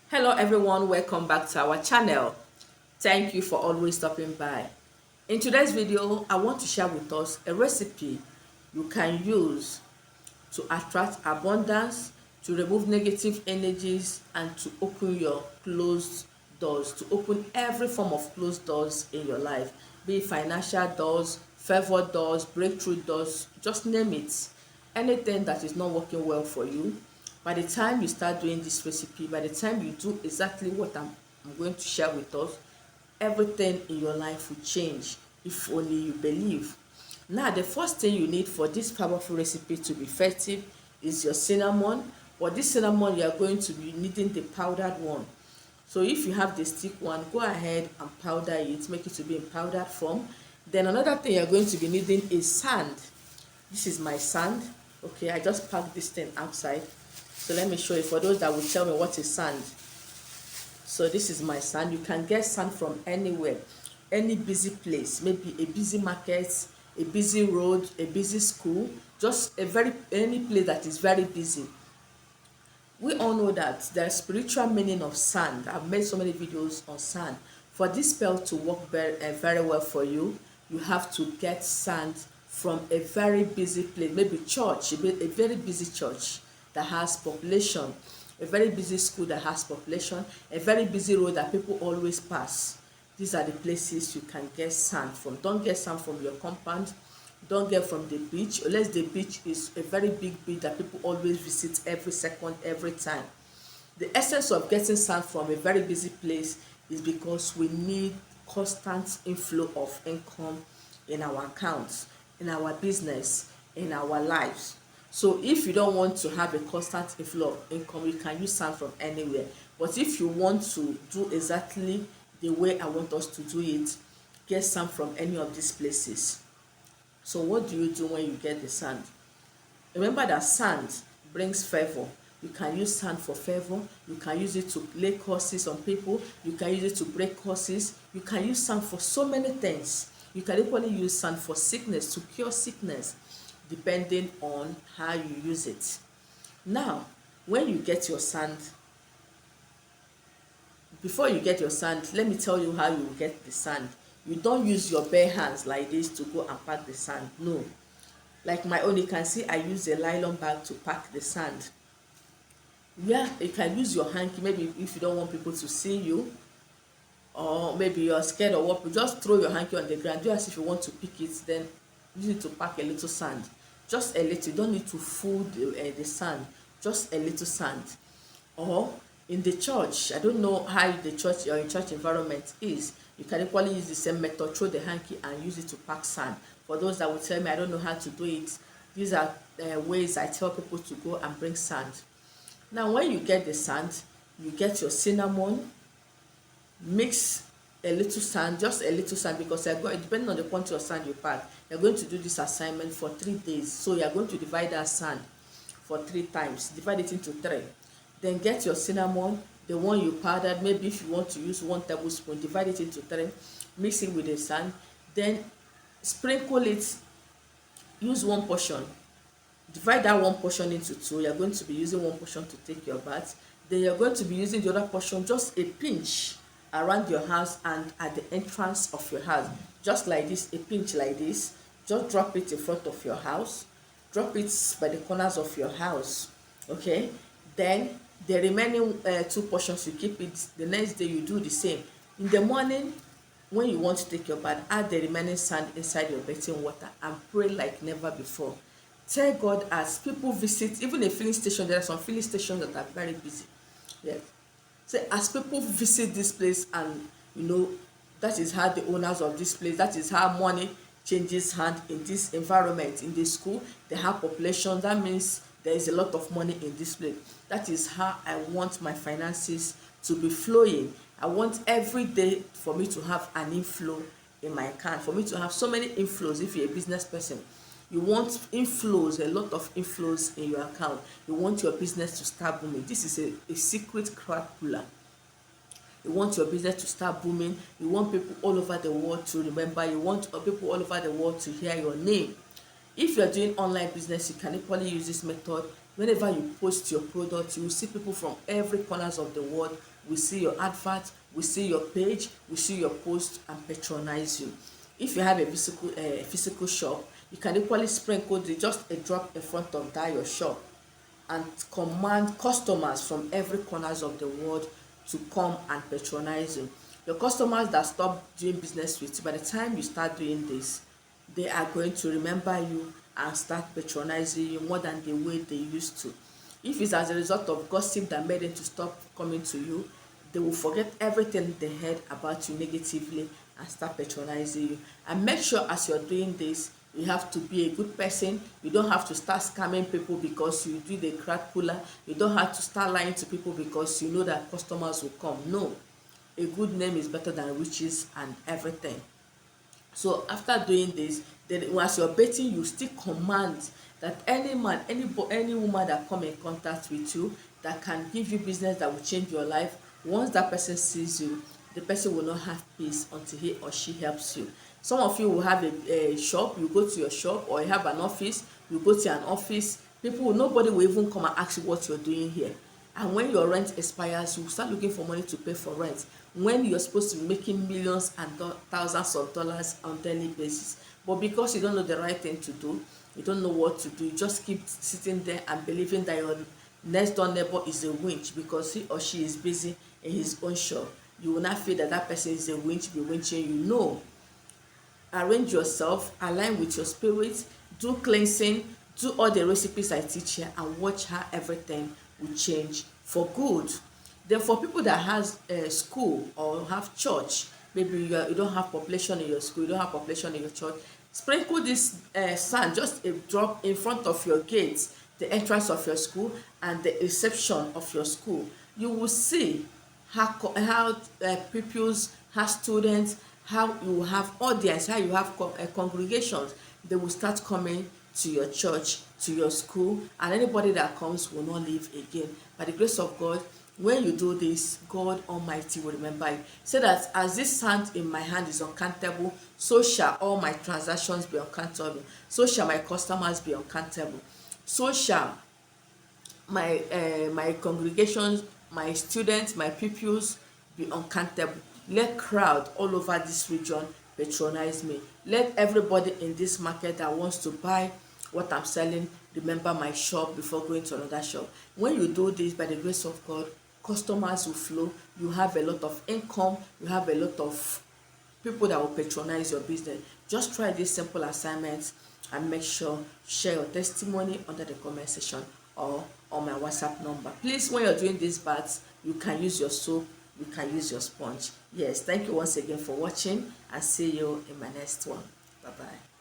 Hello everyone, welcome back to our channel. Thank you for always stopping by. In today's video, I want to share with us a recipe you can use to attract abundance, to remove negative energies, and to open your closed doors, to open every form of closed doors in your life, be it financial doors, favor doors, breakthrough doors, just name it. Anything that is not working well for you, by the time you start doing this recipe, by the time you do exactly what I'm going to share with us, everything in your life will change if only you believe. Now, the first thing you need for this powerful recipe to be effective is your cinnamon. For this cinnamon, you are going to be needing the powdered one. So if you have the stick one, go ahead and powder it, make it to be in powdered form. Then another thing you're going to be needing is sand. This is my sand. Okay, I just packed this thing outside. So let me show you for those that will tell me what is sand. So this is my sand. You can get sand from anywhere, any busy place, maybe a busy market, a busy road, a busy school, just any place that is very busy. We all know that there's spiritual meaning of sand. I've made so many videos on sand. For this spell to work very well for you, you have to get sand from a very busy place, maybe church, a very busy church that has population, a very busy school that has population, a very busy road that people always pass. These are the places you can get sand from. Don't get sand from your compound. Don't get from the beach, unless the beach is a very big beach that people always visit every second, every time. The essence of getting sand from a very busy place is because we need constant inflow of income in our accounts, in our business, in our lives. So if you don't want to have a constant inflow of income, you can use sand from anywhere. But if you want to do exactly the way I want us to do it, get sand from any of these places. So what do you do when you get the sand? Remember that sand brings favor. You can use sand for favor. You can use it to lay curses on people. You can use it to break curses. You can use sand for so many things. You can equally use sand for sickness, to cure sickness, depending on how you use it. Now, when you get your sand, before you get your sand, let me tell you how you get the sand. You don't use your bare hands like this to go and pack the sand. No. Like my own, you can see I use a nylon bag to pack the sand. Yeah, you can use your hanky, maybe if you don't want people to see you, or maybe you're scared or what, just throw your hanky on the ground. Do as if you want to pick it, then use it to pack a little sand. Just a little. You don't need to full the sand. Just a little sand. Or in the church, I don't know how the church or in church environment is, you can equally use the same method, throw the hanky and use it to pack sand. For those that will tell me I don't know how to do it, these are ways I tell people to go and bring sand. Now when you get the sand, you get your cinnamon, mix a little sand, just a little sand, because depending on the quantity of sand you pack, you're going to do this assignment for 3 days. So you're going to divide that sand for 3 times, divide it into 3. Then get your cinnamon, the one you powdered, maybe if you want to use 1 tablespoon, divide it into 3, mix it with the sand, then sprinkle it, use 1 portion, divide that 1 portion into 2. You're going to be using 1 portion to take your bath, then you're going to be using the other portion, just a pinch around your house and at the entrance of your house, just like this, a pinch like this. Just drop it in front of your house, drop it by the corners of your house. Okay, then the remaining 2 portions, you keep it. The next day you do the same. In the morning when you want to take your bath, add the remaining sand inside your bathing water and pray like never before. Tell God, as people visit, even a filling station, there are some filling stations that are very busy. Yes. Say, as people visit this place, and that is how the owners of this place, that is how money changes hand in this environment. In the school, they have population, that means there is a lot of money in this place. That is how I want my finances to be flowing. I want every day for me to have an inflow in my account, for me to have so many inflows. If you're a business person, you want inflows, a lot of inflows in your account. You want your business to start booming. This is a secret crapula. You want your business to start booming. You want people all over the world to remember. You want people all over the world to hear your name. If you're doing online business, you can equally use this method. Whenever you post your product, you will see people from every corners of the world will see your advert, will see your page, will see your post and patronize you. If you have a physical shop, you can equally sprinkle just a drop in front of that your shop and command customers from every corners of the world to come and patronize you. Your customers that stop doing business with you, by the time you start doing this, they are going to remember you and start patronizing you more than the way they used to. If it's as a result of gossip that made them to stop coming to you, they will forget everything they heard about you negatively and start patronizing you. And make sure as you're doing this, you have to be a good person. You don't have to start scamming people because you do the crowd puller. You don't have to start lying to people because you know that customers will come. No, a good name is better than riches and everything. So after doing this, then once you're betting, you still command that any man, any woman that come in contact with you that can give you business that will change your life, once that person sees you, the person will not have peace until he or she helps you. Some of you will have a shop, you go to your shop, or you have an office, you go to an office, nobody will even come and ask you what you're doing here. And when your rent expires, you start looking for money to pay for rent when you're supposed to be making millions and thousands of dollars on daily basis. But because you don't know the right thing to do, you don't know what to do, you just keep sitting there and believing that your next door neighbor is a winch because he or she is busy in his own shop. You will not feel that that person is a winch, be winching you. No. Arrange yourself, align with your spirit, do cleansing, do all the recipes I teach here, and watch how everything will change for good. Then for people that has school or have church, maybe you don't have population in your school, you don't have population in your church, sprinkle this sand, just a drop in front of your gates, the entrance of your school and the reception of your school. You will see how pupils, how students, how you have audience, how you have congregations. They will start coming to your church, to your school, and anybody that comes will not leave again. By the grace of God, when you do this, God Almighty will remember you. Say that as this sand in my hand is uncountable, so shall all my transactions be uncountable. So shall my customers be uncountable. So shall my congregations, my students, my pupils be uncountable. Let crowd all over this region patronize me. Let everybody in this market that wants to buy what I'm selling remember my shop before going to another shop. When you do this, by the grace of God, customers will flow. You have a lot of income. You have a lot of people that will patronize your business. Just try this simple assignment and make sure share your testimony under the comment section or on my WhatsApp number. Please, when you're doing these baths, you can use your soap, you can use your sponge. Yes, thank you once again for watching, and see you in my next one. Bye bye.